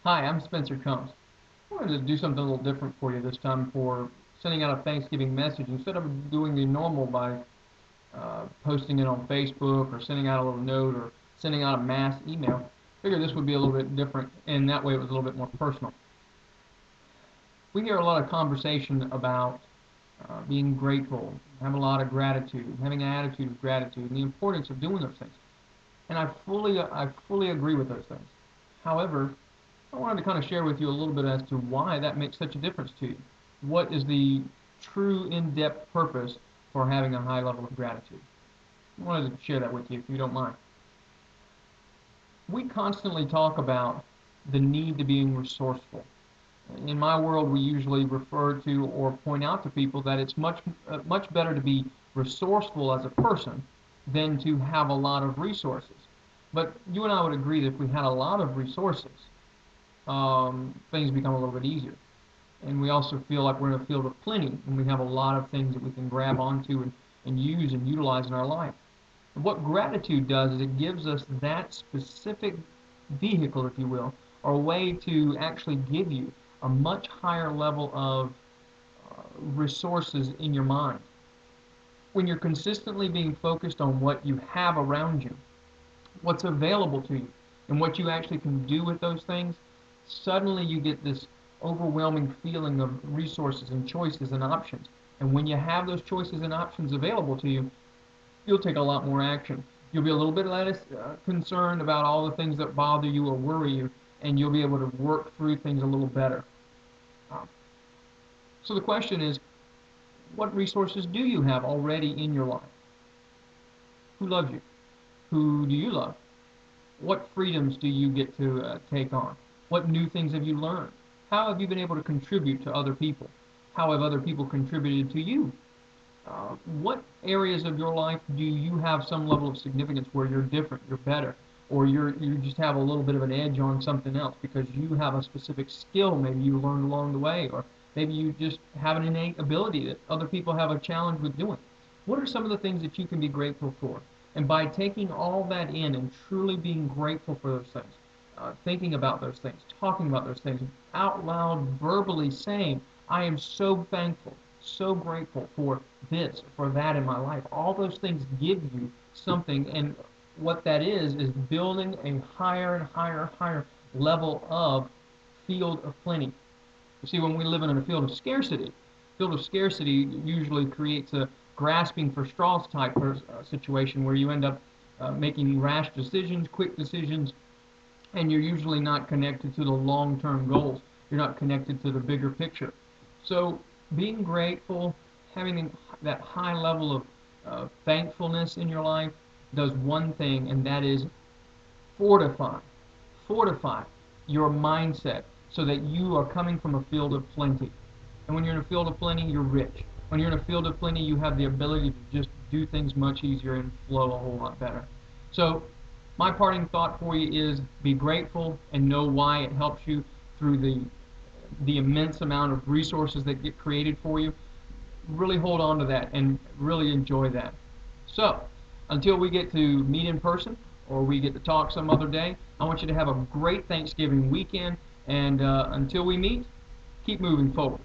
Hi, I'm Spencer Combs. I wanted to do something a little different for you this time for sending out a Thanksgiving message. Instead of doing the normal by posting it on Facebook or sending out a little note or sending out a mass email, I figured this would be a little bit different, and that way it was a little bit more personal. We hear a lot of conversation about being grateful, having a lot of gratitude, having an attitude of gratitude, and the importance of doing those things. And I fully agree with those things. However, I wanted to kind of share with you a little bit as to why that makes such a difference to you. What is the true in-depth purpose for having a high level of gratitude? I wanted to share that with you if you don't mind. We constantly talk about the need to being resourceful. In my world, we usually refer to or point out to people that it's much better to be resourceful as a person than to have a lot of resources. But you and I would agree that if we had a lot of resources, things become a little bit easier. And we also feel like we're in a field of plenty, and we have a lot of things that we can grab onto and use and utilize in our life. And what gratitude does is it gives us that specific vehicle, if you will, or a way to actually give you a much higher level of resources in your mind. When you're consistently being focused on what you have around you, what's available to you, and what you actually can do with those things, suddenly you get this overwhelming feeling of resources and choices and options. And when you have those choices and options available to you, you'll take a lot more action. You'll be a little bit less concerned about all the things that bother you or worry you, and you'll be able to work through things a little better. Um, so the question is, what resources do you have already in your life? Who loves you? Who do you love? What freedoms do you get to take on? What new things have you learned? How have you been able to contribute to other people? How have other people contributed to you? What areas of your life do you have some level of significance where you're different, you're better, or you just have a little bit of an edge on something else because you have a specific skill maybe you learned along the way, or maybe you just have an innate ability that other people have a challenge with doing? What are some of the things that you can be grateful for? And by taking all that in and truly being grateful for those things, thinking about those things, talking about those things, out loud, verbally saying, I am so thankful, so grateful for this, for that in my life. All those things give you something, and what that is building a higher and higher level of field of plenty. You see, when we live in a field of scarcity usually creates a grasping for straws type situation where you end up making rash decisions, quick decisions, and you're usually not connected to the long-term goals. You're not connected to the bigger picture. So being grateful, having that high level of thankfulness in your life does one thing, and that is fortify, fortify your mindset so that you are coming from a field of plenty. And when you're in a field of plenty, you're rich. When you're in a field of plenty, you have the ability to just do things much easier and flow a whole lot better. So my parting thought for you is be grateful and know why it helps you through the immense amount of resources that get created for you. Really hold on to that and really enjoy that. So, until we get to meet in person or we get to talk some other day, I want you to have a great Thanksgiving weekend. And until we meet, keep moving forward.